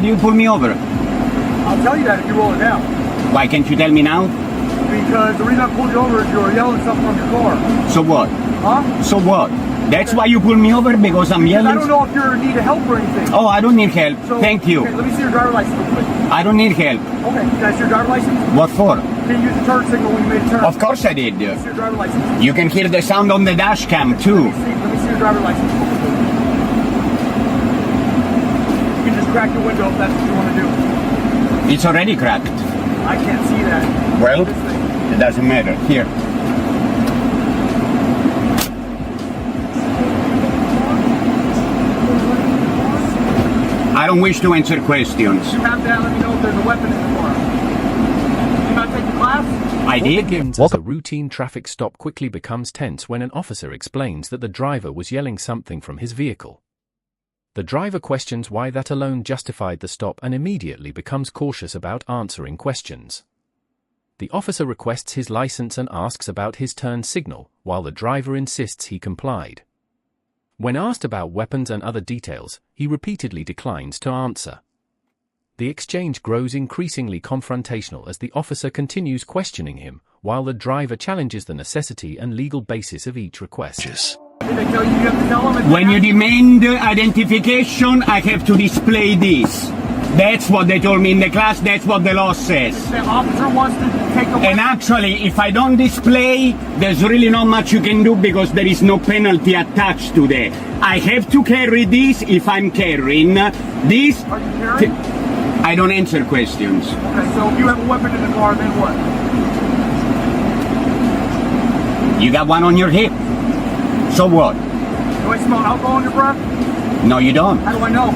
do you pull me over? I'll tell you that if you roll it down. Why can't you tell me now? Because the reason I pulled you over is you were yelling something from your car. So what? Huh? So what? That's why you pull me over, because I'm yelling? I don't know if you're in need of help or anything. Oh, I don't need help. So, Thank you. Okay, let me see your driver's license real quick. I don't need help. Okay, can I see your driver's license? What for? Can you use the turn signal when you made a turn? Of course I did. Let me see your driver's license. You can hear the sound on the dash cam too. Let me see your driver's license. You can just crack your window if that's what you want to do. It's already cracked. I can't see that. Well, This thing. it doesn't matter. Here. I don't wish to answer questions. You have to let me know if there's a weapon in the car. You not take the class? I What did. begins as a routine traffic stop quickly becomes tense when an officer explains that the driver was yelling something from his vehicle. The driver questions why that alone justified the stop and immediately becomes cautious about answering questions. The officer requests his license and asks about his turn signal, while the driver insists he complied. When asked about weapons and other details, he repeatedly declines to answer. The exchange grows increasingly confrontational as the officer continues questioning him, while the driver challenges the necessity and legal basis of each request. Did they tell you you have to tell them? When you demand identification, I have to display this. That's what they told me in the class. That's what the law says. The officer wants to take a And actually, if I don't display, there's really not much you can do because there is no penalty attached to that. I have to carry this if I'm carrying this. Are you carrying? I don't answer questions. Okay, so if you have a weapon in the car, then what? You got one on your hip. So what? Do I smell alcohol in your breath? No, you don't. How do I know?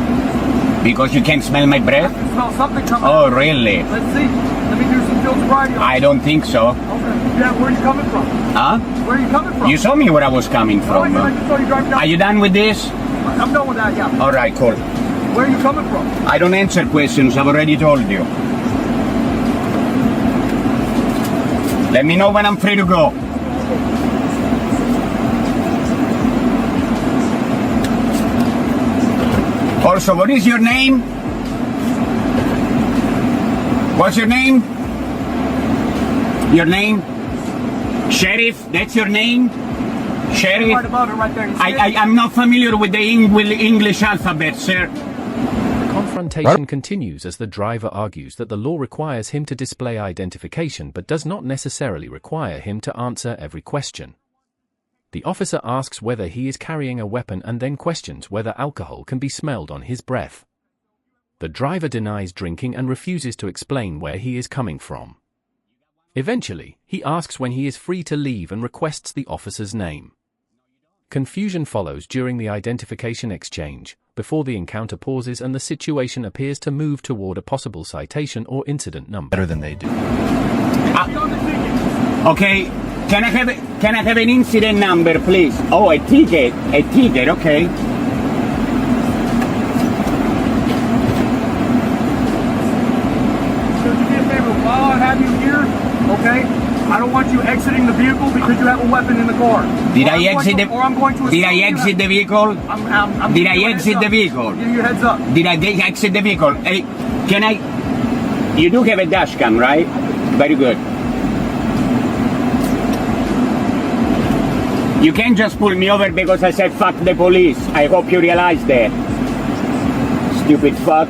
Because you can't smell my I breath? can smell something coming Oh, out. really? Let's see. Let me do some field sobriety. I don't think so. Okay. Yeah, where are you coming from? Huh? Where are you coming from? You saw me where I was coming No, from. I just saw you driving down. Are you done with this? I'm done with that, yeah. All right, cool. Where are you coming from? I don't answer questions. I've already told you. Let me know when I'm free to go. Also, what is your name? What's your name? Your name? Sheriff? That's your name? Sheriff? Right above it, right there. You see it? I'm not familiar with the English alphabet, sir. The confrontation continues as the driver argues that the law requires him to display identification but does not necessarily require him to answer every question. The officer asks whether he is carrying a weapon and then questions whether alcohol can be smelled on his breath. The driver denies drinking and refuses to explain where he is coming from. Eventually, he asks when he is free to leave and requests the officer's name. Confusion follows during the identification exchange, before the encounter pauses and the situation appears to move toward a possible citation or incident number. Better than they do. Okay, can I have an incident number, please? Oh, a ticket, okay. So do me a favor, while I have you here, okay? I don't want you exiting the vehicle because you have a weapon in the car. Did I exit the vehicle? Did I exit the vehicle? Give you a heads up. Did I exit the vehicle? Hey, can I? You do have a dash cam, right? Very good. You can't just pull me over because I said fuck the police. I hope you realize that. Stupid fuck.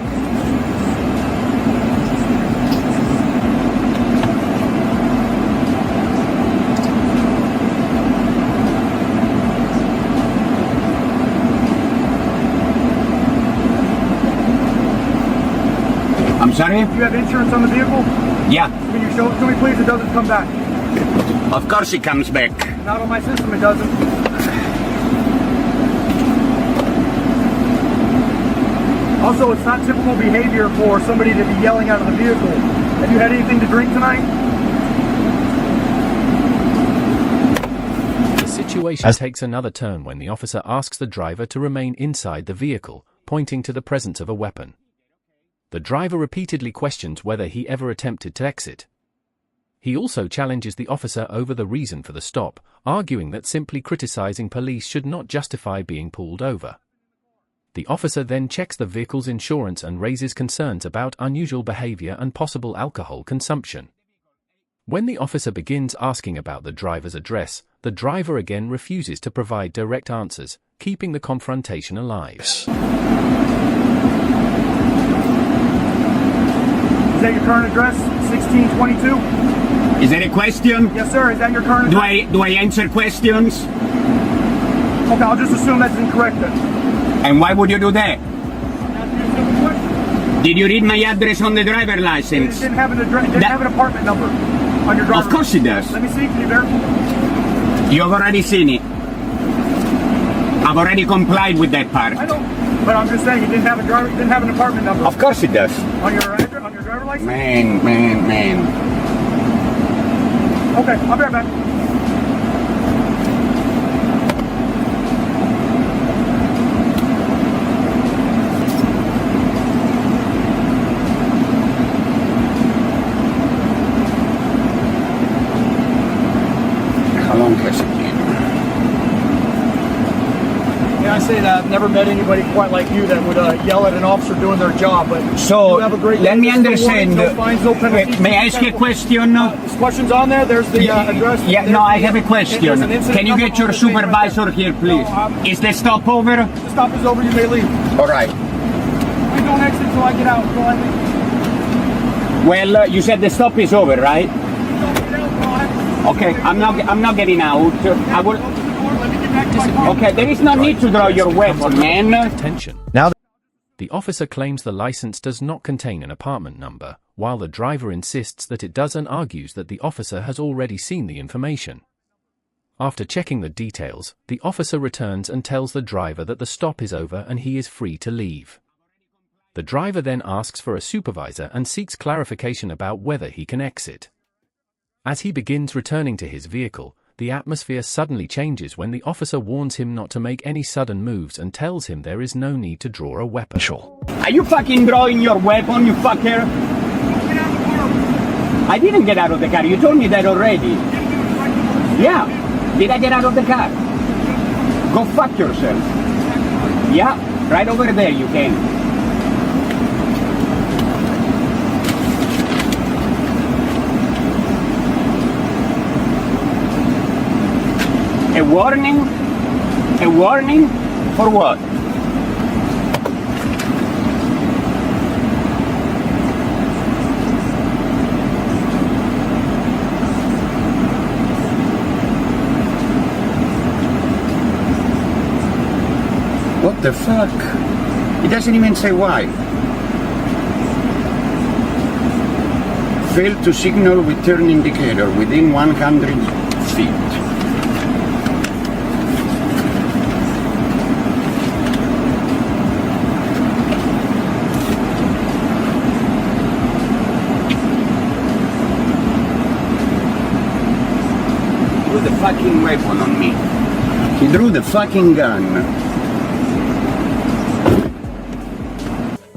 I'm sorry? Do you have insurance on the vehicle? Yeah, Can you show it to me, please? It doesn't come back. of course it comes back. Not on my system, it doesn't. Also, it's not typical behavior for somebody to be yelling out of the vehicle. Have you had anything to drink tonight? The situation takes another turn when the officer asks the driver to remain inside the vehicle, pointing to the presence of a weapon. The driver repeatedly questions whether he ever attempted to exit. He also challenges the officer over the reason for the stop, arguing that simply criticizing police should not justify being pulled over. The officer then checks the vehicle's insurance and raises concerns about unusual behavior and possible alcohol consumption. When the officer begins asking about the driver's address, the driver again refuses to provide direct answers, keeping the confrontation alive. Is that your current address? 1622? Is that a question? Yes, sir. Is that your current address? Do I answer questions? Okay, I'll just assume that's incorrect then. And why would you do that? I'm asking you a simple question. Did you read my address on the driver It license? didn't have an address. It didn't have an apartment number on your driver's Of course it does. Let me see. Can you verify? You've already seen it. I've already complied with that part. I know, but I'm just saying it didn't have a driver. It didn't have an apartment number Of course it does. on your address, on your driver license. Man. Okay, I'll be right back. How long has it been? Yeah, I say that I've never met anybody quite like you that would yell at an officer doing their job. But So, you have a great let me day. There's no understand. warnings, no fines, no penalties. May I ask you a question? There's questions on there. There's the address. Yeah, There's no, I the- have a there's question. an incident Can you number get your on the page right supervisor there. here, please? No, Is the stop over? the stop is over. You may leave. All right. Please don't exit until I get out. Until I leave. Well, you said the stop is over, right? Don't get out until I have Okay, I'm not getting out. I will. Open the door. Let me get back to my car. Okay, there is no need to draw your weapon, man. Attention. Now, The officer claims the license does not contain an apartment number, while the driver insists that it does and argues that the officer has already seen the information. After checking the details, the officer returns and tells the driver that the stop is over and he is free to leave. The driver then asks for a supervisor and seeks clarification about whether he can exit. As he begins returning to his vehicle, the atmosphere suddenly changes when the officer warns him not to make any sudden moves and tells him there is no need to draw a weapon. Are you fucking drawing your weapon, you fucker? I didn't get out of the car. You told me that already. Yeah. Did I get out of the car? Go fuck yourself. Yeah, right over there you can. A warning? A warning? For what? What the fuck? It doesn't even say why. Failed to signal with turn indicator within 100 feet. Drew the fucking weapon on me. He drew the fucking gun.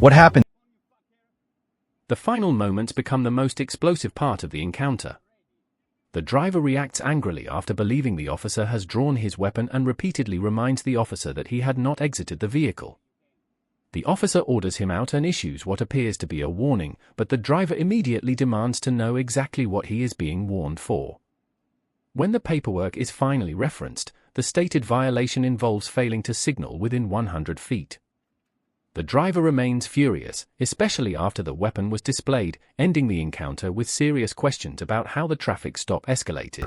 what happened? The final moments become the most explosive part of the encounter. The driver reacts angrily after believing the officer has drawn his weapon and repeatedly reminds the officer that he had not exited the vehicle. The officer orders him out and issues what appears to be a warning, but the driver immediately demands to know exactly what he is being warned for. When the paperwork is finally referenced, the stated violation involves failing to signal within 100 feet. The driver remains furious, especially after the weapon was displayed, ending the encounter with serious questions about how the traffic stop escalated.